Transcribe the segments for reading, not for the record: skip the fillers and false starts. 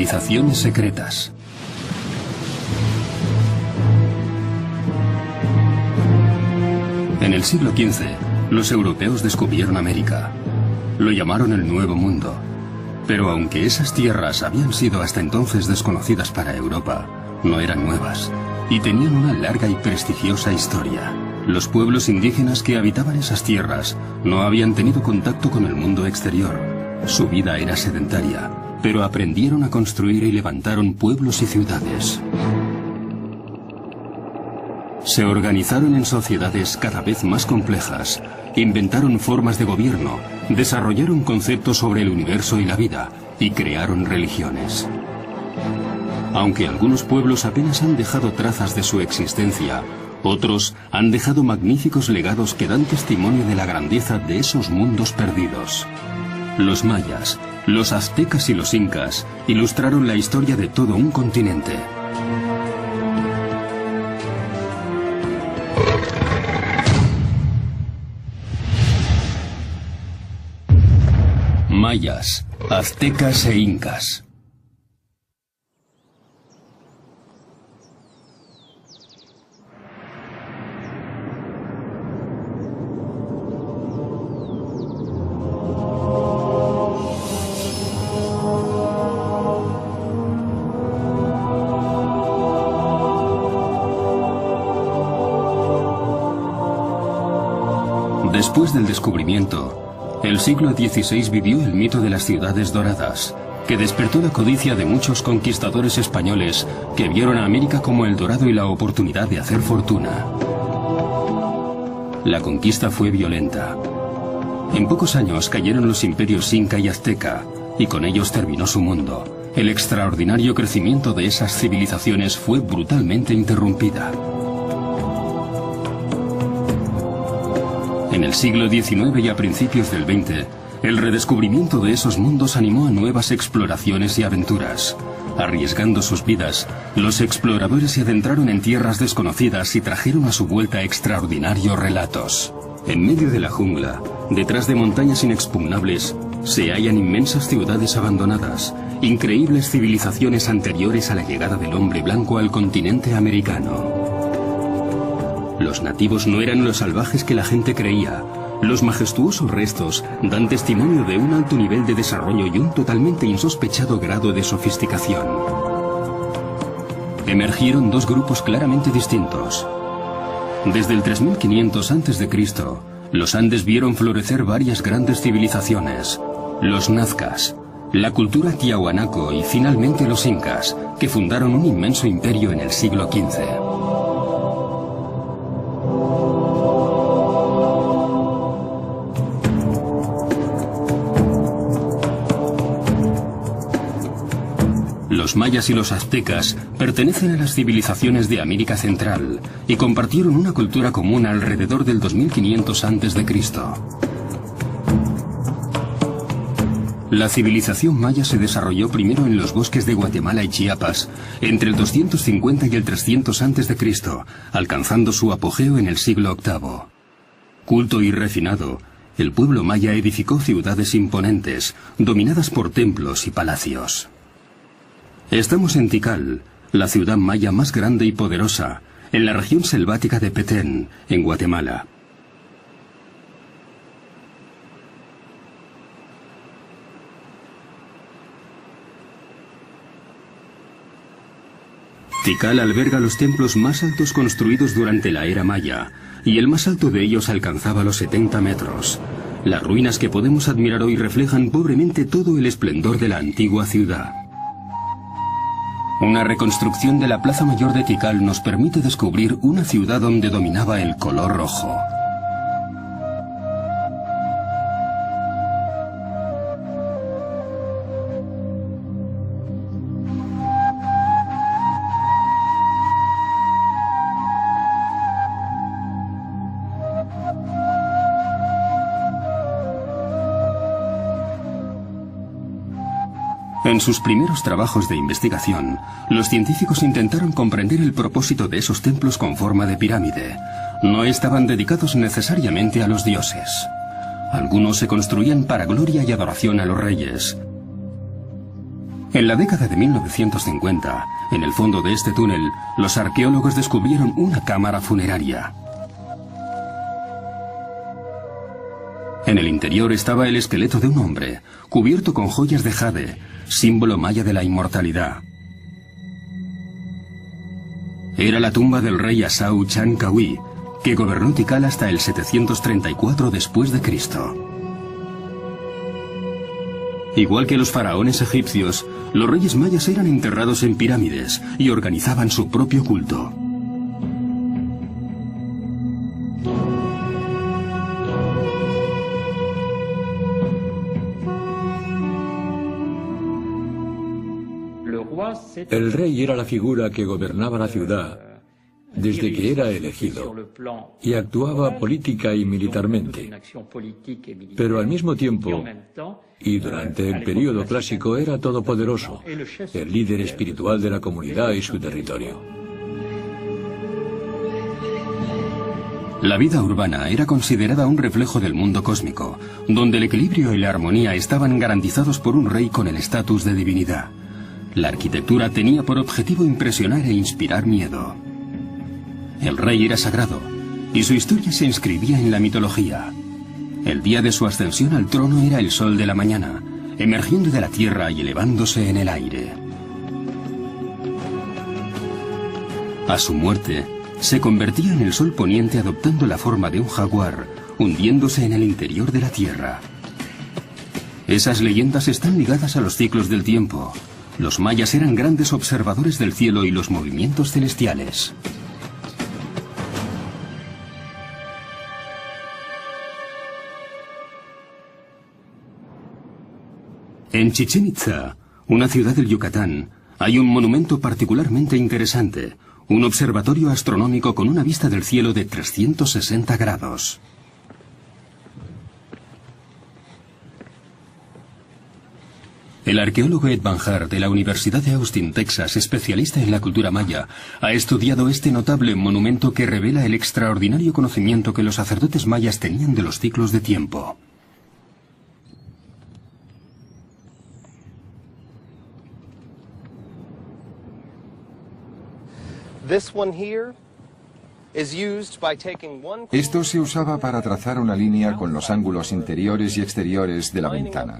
Civilizaciones secretas. En el siglo XV, los europeos descubrieron América. Lo llamaron el Nuevo Mundo. Pero aunque esas tierras habían sido hasta entonces desconocidas para Europa, no eran nuevas y tenían una larga y prestigiosa historia. Los pueblos indígenas que habitaban esas tierras no habían tenido contacto con el mundo exterior. Su vida era sedentaria, pero aprendieron a construir y levantaron pueblos y ciudades. Se organizaron en sociedades cada vez más complejas, inventaron formas de gobierno, desarrollaron conceptos sobre el universo y la vida, y crearon religiones. Aunque algunos pueblos apenas han dejado trazas de su existencia, otros han dejado magníficos legados que dan testimonio de la grandeza de esos mundos perdidos. Los mayas, los aztecas y los incas ilustraron la historia de todo un continente. Mayas, aztecas e incas. Después del descubrimiento, el siglo XVI vivió el mito de las ciudades doradas, que despertó la codicia de muchos conquistadores españoles que vieron a América como el dorado y la oportunidad de hacer fortuna. La conquista fue violenta. En pocos años cayeron los imperios inca y azteca, y con ellos terminó su mundo. El extraordinario crecimiento de esas civilizaciones fue brutalmente interrumpida. En el siglo XIX y a principios del XX, el redescubrimiento de esos mundos animó a nuevas exploraciones y aventuras. Arriesgando sus vidas, los exploradores se adentraron en tierras desconocidas y trajeron a su vuelta extraordinarios relatos. En medio de la jungla, detrás de montañas inexpugnables, se hallan inmensas ciudades abandonadas, increíbles civilizaciones anteriores a la llegada del hombre blanco al continente americano. Los nativos no eran los salvajes que la gente creía. Los majestuosos restos dan testimonio de un alto nivel de desarrollo y un totalmente insospechado grado de sofisticación. Emergieron dos grupos claramente distintos. Desde el 3500 a.C., los Andes vieron florecer varias grandes civilizaciones. Los nazcas, la cultura tiahuanaco y finalmente los incas, que fundaron un inmenso imperio en el siglo XV. Los mayas y los aztecas pertenecen a las civilizaciones de América Central y compartieron una cultura común alrededor del 2500 a.C. La civilización maya se desarrolló primero en los bosques de Guatemala y Chiapas entre el 250 y el 300 a.C., alcanzando su apogeo en el siglo VIII. Culto y refinado, el pueblo maya edificó ciudades imponentes, dominadas por templos y palacios. Estamos en Tikal, la ciudad maya más grande y poderosa, en la región selvática de Petén, en Guatemala. Tikal alberga los templos más altos construidos durante la era maya, y el más alto de ellos alcanzaba los 70 metros. Las ruinas que podemos admirar hoy reflejan pobremente todo el esplendor de la antigua ciudad. Una reconstrucción de la Plaza Mayor de Tikal nos permite descubrir una ciudad donde dominaba el color rojo. En sus primeros trabajos de investigación, los científicos intentaron comprender el propósito de esos templos con forma de pirámide. No estaban dedicados necesariamente a los dioses. Algunos se construían para gloria y adoración a los reyes. En la década de 1950, en el fondo de este túnel, los arqueólogos descubrieron una cámara funeraria. En el interior estaba el esqueleto de un hombre, cubierto con joyas de jade, símbolo maya de la inmortalidad. Era la tumba del rey Asau Chancawi, que gobernó Tikal hasta el 734 después de Cristo. Igual que los faraones egipcios, los reyes mayas eran enterrados en pirámides y organizaban su propio culto. El rey era la figura que gobernaba la ciudad desde que era elegido y actuaba política y militarmente. Pero al mismo tiempo, y durante el período clásico, era todopoderoso, el líder espiritual de la comunidad y su territorio. La vida urbana era considerada un reflejo del mundo cósmico, donde el equilibrio y la armonía estaban garantizados por un rey con el estatus de divinidad. La arquitectura tenía por objetivo impresionar e inspirar miedo. El rey era sagrado, y su historia se inscribía en la mitología. El día de su ascensión al trono era el sol de la mañana, emergiendo de la tierra y elevándose en el aire. A su muerte, se convertía en el sol poniente adoptando la forma de un jaguar, hundiéndose en el interior de la tierra. Esas leyendas están ligadas a los ciclos del tiempo. Los mayas eran grandes observadores del cielo y los movimientos celestiales. En Chichén Itzá, una ciudad del Yucatán, hay un monumento particularmente interesante, un observatorio astronómico con una vista del cielo de 360 grados. El arqueólogo Ed Van Hart de la Universidad de Austin, Texas, especialista en la cultura maya, ha estudiado este notable monumento que revela el extraordinario conocimiento que los sacerdotes mayas tenían de los ciclos de tiempo. Esto se usaba para trazar una línea con los ángulos interiores y exteriores de la ventana.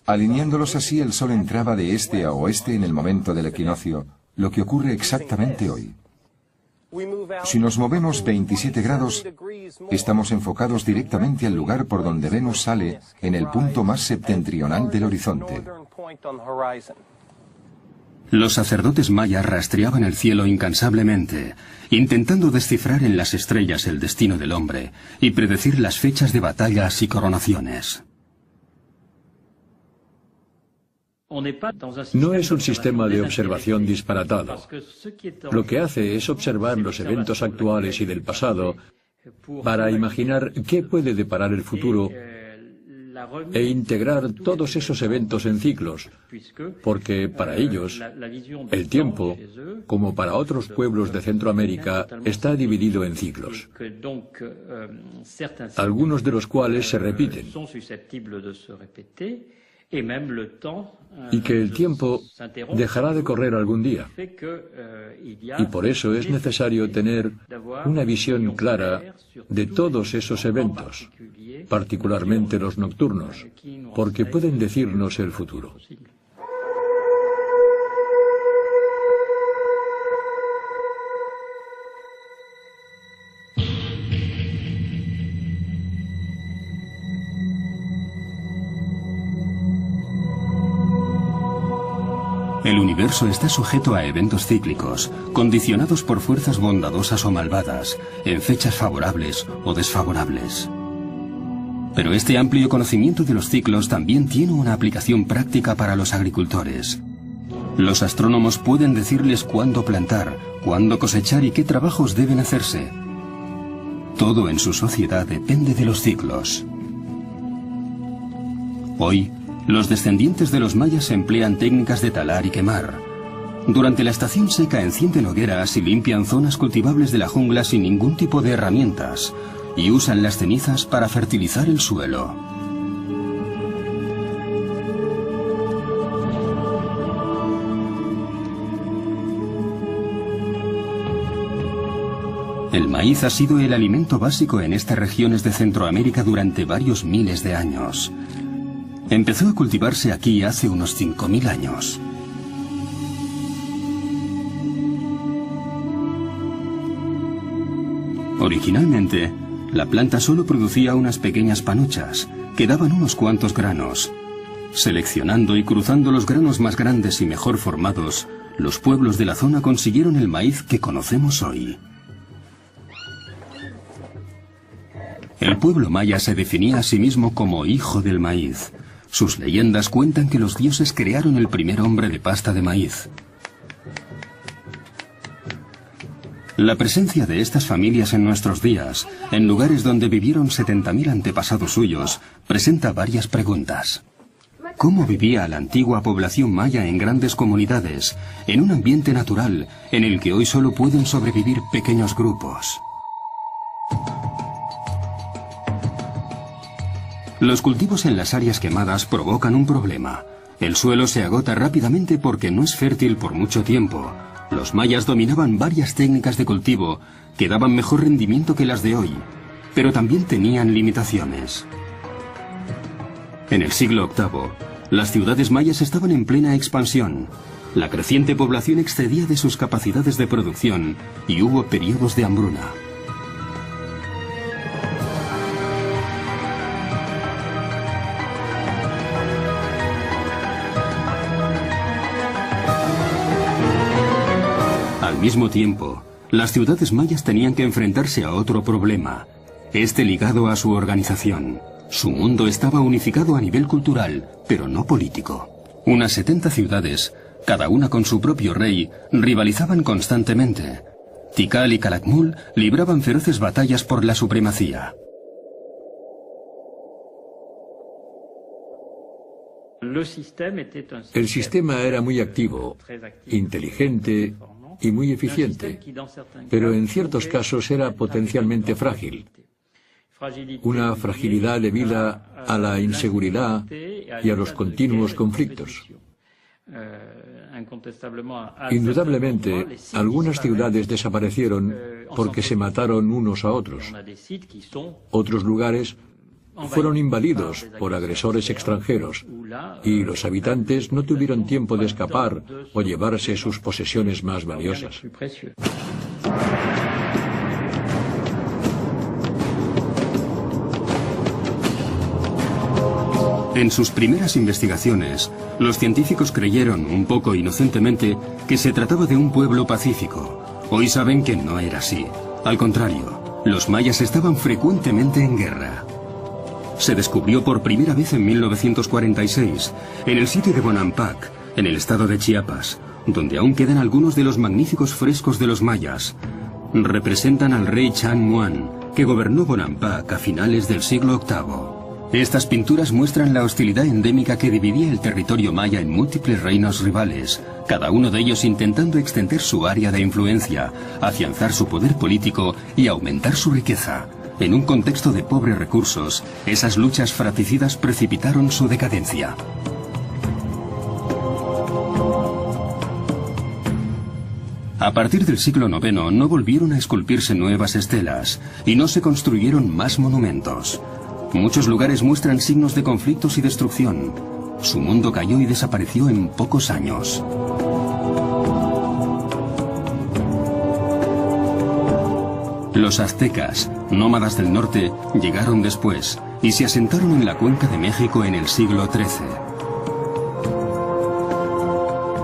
Alineándolos así, el sol entraba de este a oeste en el momento del equinoccio, lo que ocurre exactamente hoy. Si nos movemos 27 grados, estamos enfocados directamente al lugar por donde Venus sale en el punto más septentrional del horizonte. Los sacerdotes mayas rastreaban el cielo incansablemente, intentando descifrar en las estrellas el destino del hombre y predecir las fechas de batallas y coronaciones. No es un sistema de observación disparatado. Lo que hace es observar los eventos actuales y del pasado para imaginar qué puede deparar el futuro e integrar todos esos eventos en ciclos, porque para ellos el tiempo, como para otros pueblos de Centroamérica, está dividido en ciclos, algunos de los cuales se repiten, y que el tiempo dejará de correr algún día. Y por eso es necesario tener una visión clara de todos esos eventos, particularmente los nocturnos, porque pueden decirnos el futuro. El universo está sujeto a eventos cíclicos, condicionados por fuerzas bondadosas o malvadas, en fechas favorables o desfavorables. Pero este amplio conocimiento de los ciclos también tiene una aplicación práctica para los agricultores. Los astrónomos pueden decirles cuándo plantar, cuándo cosechar y qué trabajos deben hacerse. Todo en su sociedad depende de los ciclos. Hoy, los descendientes de los mayas emplean técnicas de talar y quemar. Durante la estación seca encienden hogueras y limpian zonas cultivables de la jungla sin ningún tipo de herramientas, y usan las cenizas para fertilizar el suelo. El maíz ha sido el alimento básico en estas regiones de Centroamérica durante varios miles de años. Empezó a cultivarse aquí hace unos 5.000 años. Originalmente, la planta solo producía unas pequeñas panuchas, que daban unos cuantos granos. Seleccionando y cruzando los granos más grandes y mejor formados, los pueblos de la zona consiguieron el maíz que conocemos hoy. El pueblo maya se definía a sí mismo como hijo del maíz. Sus leyendas cuentan que los dioses crearon el primer hombre de pasta de maíz. La presencia de estas familias en nuestros días, en lugares donde vivieron 70.000 antepasados suyos, presenta varias preguntas. ¿Cómo vivía la antigua población maya en grandes comunidades, en un ambiente natural en el que hoy solo pueden sobrevivir pequeños grupos? Los cultivos en las áreas quemadas provocan un problema. El suelo se agota rápidamente porque no es fértil por mucho tiempo. Los mayas dominaban varias técnicas de cultivo que daban mejor rendimiento que las de hoy, pero también tenían limitaciones. En el siglo VIII, las ciudades mayas estaban en plena expansión. La creciente población excedía de sus capacidades de producción y hubo periodos de hambruna. Al mismo tiempo, las ciudades mayas tenían que enfrentarse a otro problema, este ligado a su organización. Su mundo estaba unificado a nivel cultural, pero no político. Unas 70 ciudades, cada una con su propio rey, rivalizaban constantemente. Tikal y Calakmul libraban feroces batallas por la supremacía. El sistema era muy activo, inteligente y muy eficiente, pero en ciertos casos era potencialmente frágil. Una fragilidad debida a la inseguridad y a los continuos conflictos. Indudablemente, algunas ciudades desaparecieron porque se mataron unos a otros. Otros lugares fueron invadidos por agresores extranjeros y los habitantes no tuvieron tiempo de escapar o llevarse sus posesiones más valiosas. En sus primeras investigaciones, los científicos creyeron, un poco inocentemente, que se trataba de un pueblo pacífico. Hoy saben que no era así. Al contrario, los mayas estaban frecuentemente en guerra. Se descubrió por primera vez en 1946, en el sitio de Bonampak, en el estado de Chiapas, donde aún quedan algunos de los magníficos frescos de los mayas. Representan al rey Chan Muan, que gobernó Bonampak a finales del siglo VIII. Estas pinturas muestran la hostilidad endémica que dividía el territorio maya en múltiples reinos rivales, cada uno de ellos intentando extender su área de influencia, afianzar su poder político y aumentar su riqueza. En un contexto de pobres recursos, esas luchas fratricidas precipitaron su decadencia. A partir del siglo IX no volvieron a esculpirse nuevas estelas y no se construyeron más monumentos. Muchos lugares muestran signos de conflictos y destrucción. Su mundo cayó y desapareció en pocos años. Los aztecas, nómadas del norte, llegaron después y se asentaron en la cuenca de México en el siglo XIII.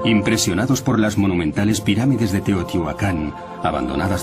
Impresionados por las monumentales pirámides de Teotihuacán, abandonadas